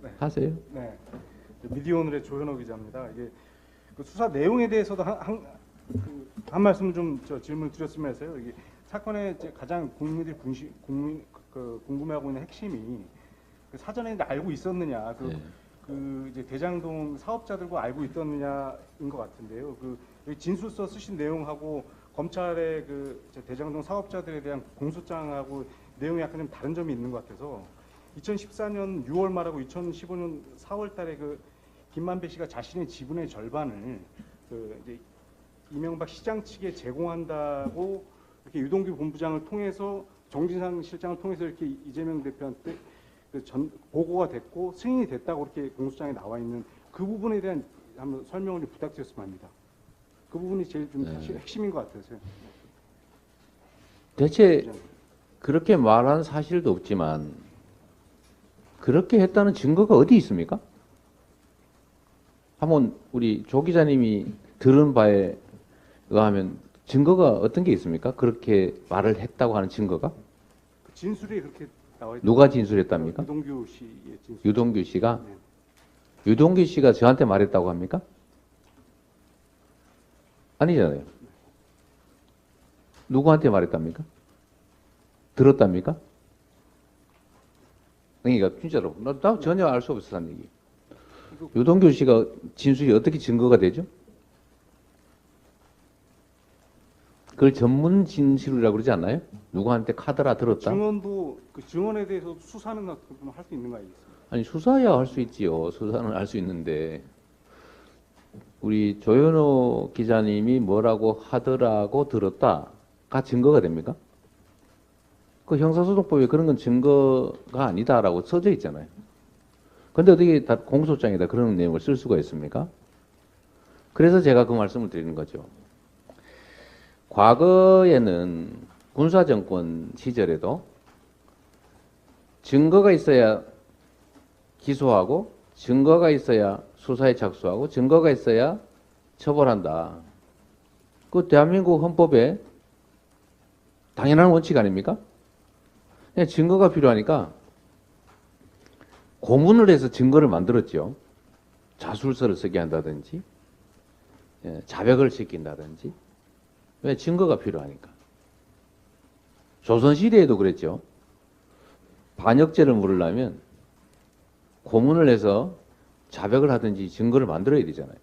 네. 하세요. 네. 미디어오늘의 조현호 기자입니다. 이게 그 수사 내용에 대해서도 한 말씀 좀 질문 드렸으면 해서요. 이게 사건의 이제 가장 국민들이 궁금해하고 있는 핵심이 그 사전에 알고 있었느냐, 네. 그 이제 대장동 사업자들과 알고 있었느냐인 것 같은데요. 그 여기 진술서 쓰신 내용하고 검찰의 그 대장동 사업자들에 대한 공소장하고 내용이 약간 좀 다른 점이 있는 것 같아서 2014년 6월 말하고 2015년 4월 달에 그 김만배 씨가 자신의 지분의 절반을 그 이제 이명박 시장 측에 제공한다고 이렇게 유동규 본부장을 통해서 정진상 실장을 통해서 이렇게 이재명 대표한테 그 보고가 됐고 승인이 됐다고 이렇게 공소장에 나와 있는 그 부분에 대한 한번 설명을 좀 부탁드렸으면 합니다. 그 부분이 제일 좀 사실 핵심인 것 같아서요. 대체 그렇게 말한 사실도 없지만 그렇게 했다는 증거가 어디 있습니까? 한번 우리 조 기자님이 들은 바에 의하면 증거가 어떤 게 있습니까? 그렇게 말을 했다고 하는 증거가? 진술이 그렇게 나와 있다. 누가 진술했답니까? 유동규 씨의 진술. 유동규 씨가? 네. 유동규 씨가 저한테 말했다고 합니까? 아니잖아요. 누구한테 말했답니까? 들었답니까? 그러니까 진짜로 나 전혀 알 수 없었다는 얘기. 유동규 씨가 진술이 어떻게 증거가 되죠? 그걸 전문 진술이라고 그러지 않나요? 누구한테 카드라 들었다? 증언도 그 증언에 대해서 수사는 할 수 있는 거 아니겠습니까? 아니 수사야 할 수 있지요. 수사는 할 수 있는데 우리 조현호 기자님이 뭐라고 하더라고 들었다가 증거가 됩니까? 그 형사소송법에 그런 건 증거가 아니다라고 써져 있잖아요. 근데 어떻게 다 공소장에다 그런 내용을 쓸 수가 있습니까? 그래서 제가 그 말씀을 드리는 거죠. 과거에는 군사정권 시절에도 증거가 있어야 기소하고 증거가 있어야 수사에 착수하고 증거가 있어야 처벌한다. 그 대한민국 헌법에 당연한 원칙 아닙니까? 그냥 증거가 필요하니까 고문을 해서 증거를 만들었죠. 자술서를 쓰게 한다든지 자백을 시킨다든지. 왜? 증거가 필요하니까. 조선시대에도 그랬죠. 반역죄를 물으려면 고문을 해서 자백을 하든지 증거를 만들어야 되잖아요.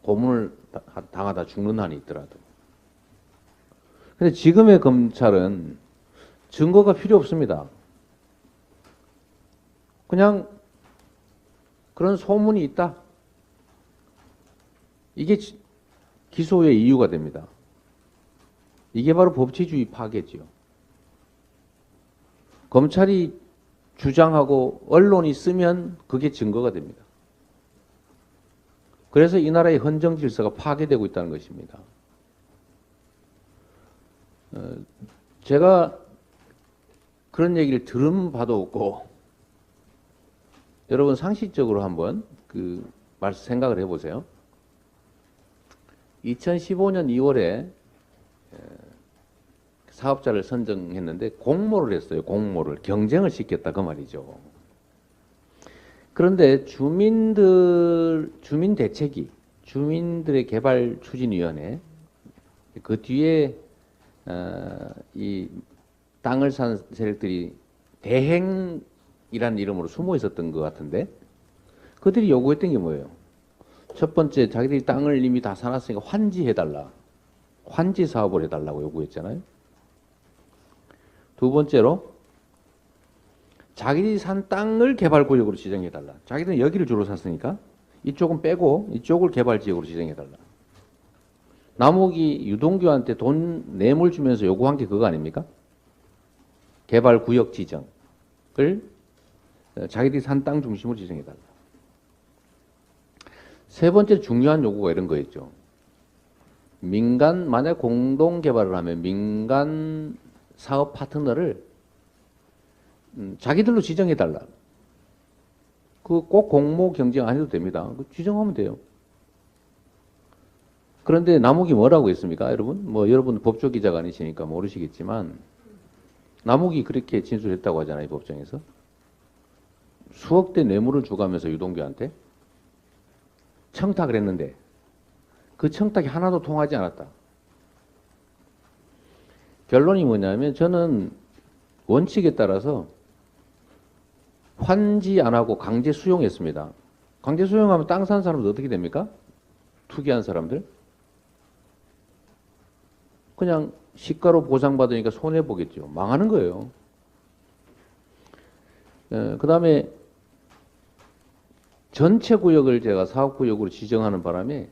고문을 당하다 죽는 한이 있더라도. 근데 지금의 검찰은 증거가 필요 없습니다. 그냥 그런 소문이 있다. 이게 기소의 이유가 됩니다. 이게 바로 법치주의 파괴죠. 검찰이 주장하고 언론이 쓰면 그게 증거가 됩니다. 그래서 이 나라의 헌정 질서가 파괴되고 있다는 것입니다. 제가 그런 얘기를 들은 바도 없고 여러분 상식적으로 한번 생각을 해보세요. 2015년 2월에 사업자를 선정했는데 공모를 했어요. 공모를. 경쟁을 시켰다 그 말이죠. 그런데 주민대책위, 주민들의 개발 추진위원회 그 뒤에 이 땅을 산 세력들이 대행이라는 이름으로 숨어 있었던 것 같은데 그들이 요구했던 게 뭐예요? 첫 번째, 자기들이 땅을 이미 다 사놨으니까 환지해달라. 환지 사업을 해달라고 요구했잖아요. 두 번째로, 자기들이 산 땅을 개발구역으로 지정해달라. 자기들은 여기를 주로 샀으니까 이쪽은 빼고 이쪽을 개발지역으로 지정해달라. 남욱이 유동규한테 돈 뇌물 주면서 요구한 게 그거 아닙니까? 개발구역 지정을 자기들이 산 땅 중심으로 지정해달라. 세 번째 중요한 요구가 이런 거였죠. 만약 공동 개발을 하면 민간 사업 파트너를 자기들로 지정해달라. 그 꼭 공모 경쟁 안 해도 됩니다. 지정하면 돼요. 그런데 남욱이 뭐라고 했습니까, 여러분? 여러분 법조 기자가 아니시니까 모르시겠지만 남욱이 그렇게 진술했다고 하잖아요, 법정에서. 수억대 뇌물을 주가면서 유동규한테 청탁을 했는데 그 청탁이 하나도 통하지 않았다. 결론이 뭐냐면 저는 원칙에 따라서 환지 안 하고 강제 수용했습니다. 강제 수용하면 땅 산 사람들 어떻게 됩니까? 투기한 사람들? 그냥 시가로 보상받으니까 손해보겠죠. 망하는 거예요. 그 다음에 전체 구역을 제가 사업구역으로 지정하는 바람에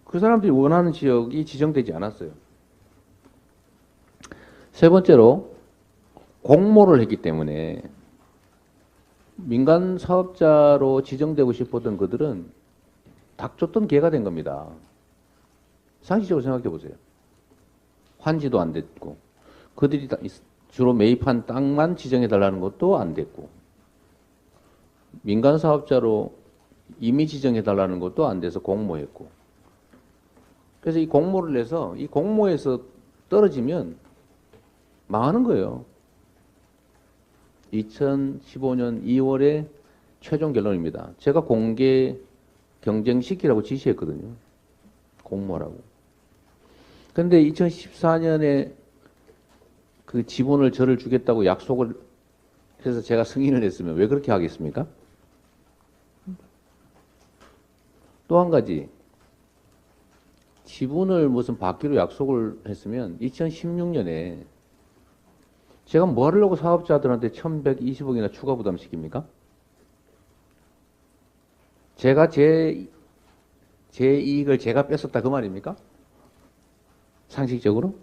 그 사람들이 원하는 지역이 지정되지 않았어요. 세 번째로 공모를 했기 때문에 민간 사업자로 지정되고 싶었던 그들은 닥쳤던 개가 된 겁니다. 상식적으로 생각해 보세요. 환지도 안 됐고 그들이 주로 매입한 땅만 지정해 달라는 것도 안 됐고 민간 사업자로 이미 지정해 달라는 것도 안 돼서 공모했고 그래서 이 공모를 해서 이 공모에서 떨어지면 망하는 거예요. 2015년 2월에 최종 결론입니다. 제가 공개 경쟁시키라고 지시했거든요. 공모라고. 그런데 2014년에 그 지분을 저를 주겠다고 약속을 해서 제가 승인을 했으면 왜 그렇게 하겠습니까? 또 한 가지. 지분을 무슨 받기로 약속을 했으면 2016년에 제가 뭐 하려고 사업자들한테 1120억이나 추가 부담시킵니까? 제가 제 이익을 제가 뺏었다 그 말입니까? 상식적으로?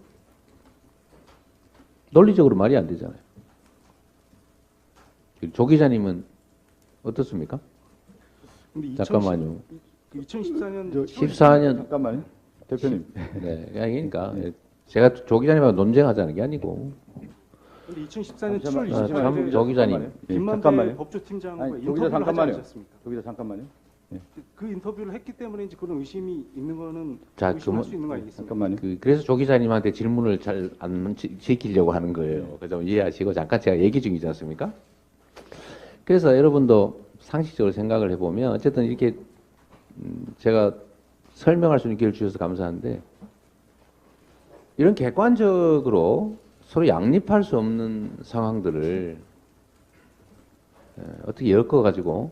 논리적으로 말이 안 되잖아요. 조 기자님은 어떻습니까? 잠깐만요. 2014년 14년 잠깐만요. 대표님. 네, 그러니까 제가 조 기자님하고 논쟁하자는 게 아니고. 근데 2014년 잠깐만, 7월 28일 조 기자님. 김만배 잠깐만요. 법조팀장과 아니, 조 기자 인터뷰를 하지 잠깐만요. 않으셨습니까? 저기다 잠깐만요. 그 인터뷰를 했기 때문에 이제 그런 의심이 있는 거는 자, 의심할 수 있는 거 아니겠습니까? 잠깐만요. 그래서 조 기자님한테 질문을 잘 안 지키려고 하는 거예요. 그래서 이해하시고 잠깐 제가 얘기 중이지 않습니까? 그래서 여러분도 상식적으로 생각을 해보면 어쨌든 이렇게 제가 설명할 수 있는 기회를 주셔서 감사한데 이런 객관적으로 서로 양립할 수 없는 상황들을 어떻게 엮어가지고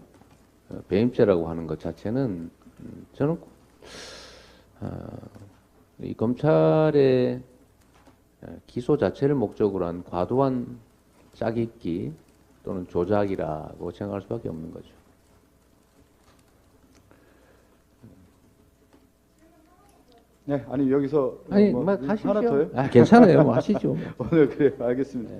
배임죄라고 하는 것 자체는 저는 이 검찰의 기소 자체를 목적으로 한 과도한 짜깁기 또는 조작이라고 생각할 수밖에 없는 거죠. 네, 아니 여기서 아니, 뭐 막 하시죠. 하나 더요? 괜찮아요. 뭐 하시죠. 오늘 그래 알겠습니다.